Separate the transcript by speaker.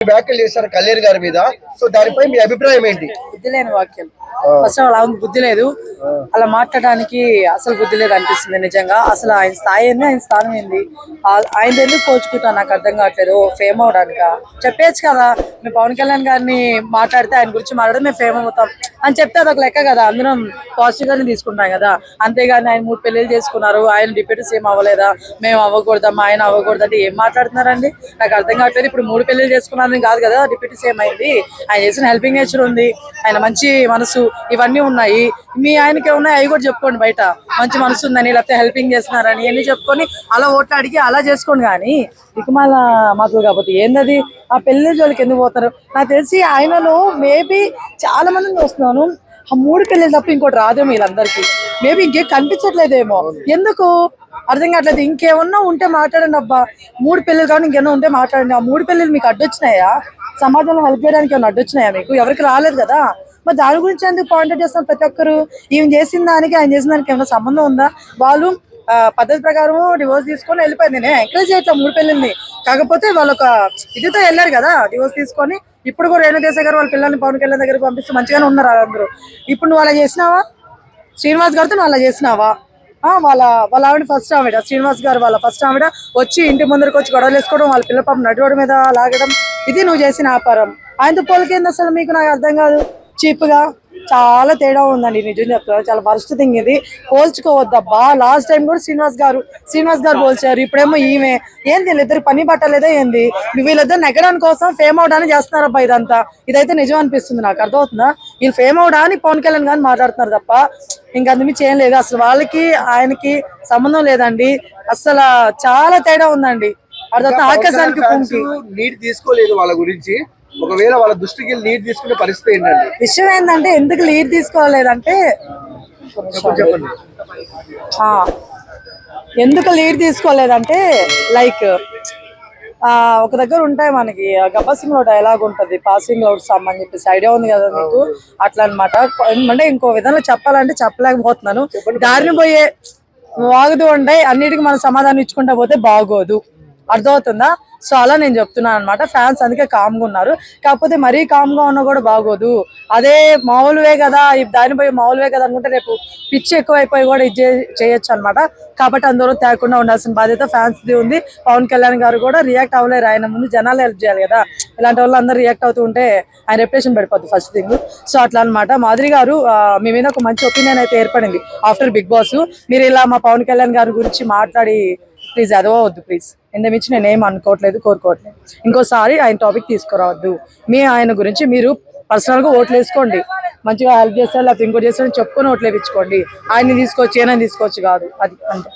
Speaker 1: వ్యాఖ్యలు చేశారు కళ్యాణ్ గారి మీద. సో దానిపై మీ అభిప్రాయం ఏంటి?
Speaker 2: బుద్ధి లేని వాక్యాలు. ఫస్ట్ అలా బుద్ధి లేదు, అలా మాట్లాడడానికి అసలు బుద్ధి లేదు అనిపిస్తుంది నిజంగా. అసలు ఆయన స్థాయి ఏంది, ఆయన స్థానం ఏంది, ఆయన ఎందుకు పోల్చుకుంటా నాకు అర్థం కావట్లేదు. ఫేమ్ అవడానిక చెప్పేచ్చు కదా, మేము పవన్ కళ్యాణ్ గారిని మాట్లాడితే ఆయన గురించి మాట్లాడితే మేము ఫేమ్ అవుతాం అని చెప్తే అదొక లెక్క కదా, అందరం పాజిటివ్ గానే తీసుకుంటాం కదా. అంతేగాని ఆయన 3 పెళ్లిళ్ళు చేసుకున్నారు, ఆయన డిప్యూటీ సీఎం అవ్వలేదా, మేము అవ్వకూడదమ్మా ఆయన అవ్వకూడదు అంటే ఏం మాట్లాడుతున్నారండి నాకు అర్థం కావట్లేదు. ఇప్పుడు 3 పెళ్లిళ్ళు చేసుకున్నారని కాదు కదా డిప్యూటీ సీఎం అయింది, ఆయన చేసిన హెల్పింగ్ నేచర్ ఉంది, ఆయన మంచి మనసు ఇవన్నీ ఉన్నాయి. మీ ఆయనకే ఉన్నాయి, అవి కూడా చెప్పుకోండి, బయట మంచి మనసు ఉందని లేకపోతే హెల్పింగ్ చేస్తున్నారని అన్ని చెప్పుకొని అలా ఓట్లు అడిగి అలా చేసుకోండి. కానీ దిక్కుమాల మాటలు కాకపోతే ఏందది, ఆ పెళ్లి జోలికి ఎందుకు పోతారు? నాకు తెలిసి ఆయనలో మేబీ చాలా మందిని చూస్తున్నాను, ఆ 3 పెళ్లిళ్ళు తప్ప ఇంకోటి రాదేమో వీళ్ళందరికీ. మేబీ ఇంకేం కనిపించట్లేదేమో, ఎందుకు అర్థం కావట్లేదు. ఇంకేమన్నా ఉంటే మాట్లాడండి అబ్బా, 3 పెళ్లిళ్ళు కానీ ఇంకేమన్నా ఉంటే మాట్లాడండి. ఆ 3 పెళ్లిళ్ళు మీకు అడ్డొచ్చినాయా? సమాజంలో హెల్ప్ చేయడానికి ఏమైనా అడ్డొచ్చినాయా? మీకు ఎవరికి రాలేదు కదా, మరి దాని గురించి ఎందుకు పాయింట్ చేస్తాం ప్రతి ఒక్కరు? ఈయన చేసిన దానికి ఆయన చేసిన దానికి ఏమైనా సంబంధం ఉందా? వాళ్ళు పద్ధతి ప్రకారం డివోర్స్ తీసుకొని వెళ్ళిపోయింది. నేను ఎంకరేజ్ చేయట్లా 3 పెళ్లిని, కాకపోతే వాళ్ళు ఒక ఇదితో వెళ్ళారు కదా డివోర్స్ తీసుకొని. ఇప్పుడు కూడా రేణుదేశాయ్ గారు వాళ్ళ పిల్లల్ని పవన్ కళ్యాణ్ దగ్గర పంపిస్తూ మంచిగానే ఉన్నారు అందరూ. ఇప్పుడు నువ్వు అలా చేసినావా? శ్రీనివాస్ గారితో నువ్వు అలా చేసినావా? వాళ్ళ ఆవిడ ఫస్ట్ ఆవిడ, శ్రీనివాస్ గారు వాళ్ళ ఫస్ట్ ఆవిడ వచ్చి ఇంటి ముందరికి వచ్చి గొడవలు వేసుకోవడం, వాళ్ళ పిల్ల పాపం నడిరోడ్డు మీద లాగడం, ఇది నువ్వు చేసిన వ్యాపారం. ఆయనతో పోలికేంది అసలు మీకు? నాకు అర్థం కాదు. చీప్ గా చాలా తేడా ఉందండి, నిజం చెప్తారు. చాలా వరస్ట్ థింగ్ ఇది, పోల్చుకోవద్దబ్బా. లాస్ట్ టైం కూడా శ్రీనివాస్ గారు పోల్చారు, ఇప్పుడేమో ఈమె. ఏంది వీళ్ళిద్దరు పని పట్టలేదా ఏంది? వీళ్ళిద్దరు నెగ్గడానికి కోసం ఫేమ్ అవడానికి చేస్తున్నారబ్బా ఇదంతా. ఇదైతే నిజం అనిపిస్తుంది నాకు, అర్థమవుతుందా? వీళ్ళు ఫేమ్ అవడానికి పవన్ కళ్యాణ్ గారిని మాట్లాడుతున్నారు తప్ప ఇంకందుమించి ఏం లేదు. అసలు వాళ్ళకి ఆయనకి సంబంధం లేదండి, అసలు చాలా తేడా ఉందండి. అర్థం ఆకాశానికి
Speaker 1: నీట్ తీసుకోలేదు వాళ్ళ గురించి. ఒకవేళ వాళ్ళ దృష్టికి లీడ్ తీసుకునే పరిస్థితి ఏంటంటే,
Speaker 2: విషయం ఏంటంటే ఎందుకు లీడ్ తీసుకోలేదంటే, ఎందుకు లీడ్ తీసుకోలేదంటే లైక్ ఒక దగ్గర ఉంటాయి మనకి గబ్బర్ సింగ్ లో డైలాగ్ ఉంటది, పాసింగ్ అవుట్స్ అని చెప్పేసి, ఐడియా ఉంది కదా మీకు? అట్లా అనమాట. అంటే ఇంకో విధంగా చెప్పాలంటే చెప్పలేకపోతున్నాను. దారిని పోయే వాగుతూ ఉంటాయి, అన్నిటికీ మనం సమాధానం ఇచ్చుకుంటా పోతే బాగోదు, అర్థమవుతుందా? సో అలా నేను చెప్తున్నాను అనమాట. ఫ్యాన్స్ అందుకే కామ్గా ఉన్నారు, కాకపోతే మరీ కామ్గా ఉన్నా కూడా బాగోదు. అదే మామూలువే కదా, దాని పోయి మామూలువే కదా అనుకుంటే రేపు పిచ్చి ఎక్కువైపోయి కూడా ఇది చేయొచ్చు అనమాట. కాబట్టి అందరూ తేకుండా ఉండాల్సిన బాధ్యత ఫ్యాన్స్ది ఉంది. పవన్ కళ్యాణ్ గారు కూడా రియాక్ట్ అవ్వలేరు, ఆయన ముందు జనాలు హెల్ప్ చేయాలి కదా. ఇలాంటి వాళ్ళు అందరూ రియాక్ట్ అవుతూ ఉంటే ఆయన రెప్యుటేషన్ పడిపోద్ది ఫస్ట్ థింగ్. సో అట్లా అనమాట. మాధురి గారు మీ మీద ఒక మంచి ఒపీనియన్ అయితే ఏర్పడింది ఆఫ్టర్ బిగ్ బాస్. మీరు ఇలా మా పవన్ కళ్యాణ్ గారి గురించి మాట్లాడి ప్లీజ్ అదవద్దు ప్లీజ్. ఇంతమించి నేనేం అనుకోవట్లేదు, కోరుకోవట్లేదు. ఇంకోసారి ఆయన టాపిక్ తీసుకురావద్దు. ఆయన గురించి మీరు పర్సనల్ గా ఓట్లు వేసుకోండి, మంచిగా హెల్ప్ చేస్తారు లేకపోతే ఇంకోటి చేస్తారని చెప్పుకొని ఓట్లు వేయించుకోండి. ఆయన్ని తీసుకోవచ్చు, ఏమైనా తీసుకోవచ్చు కాదు, అది అంతే.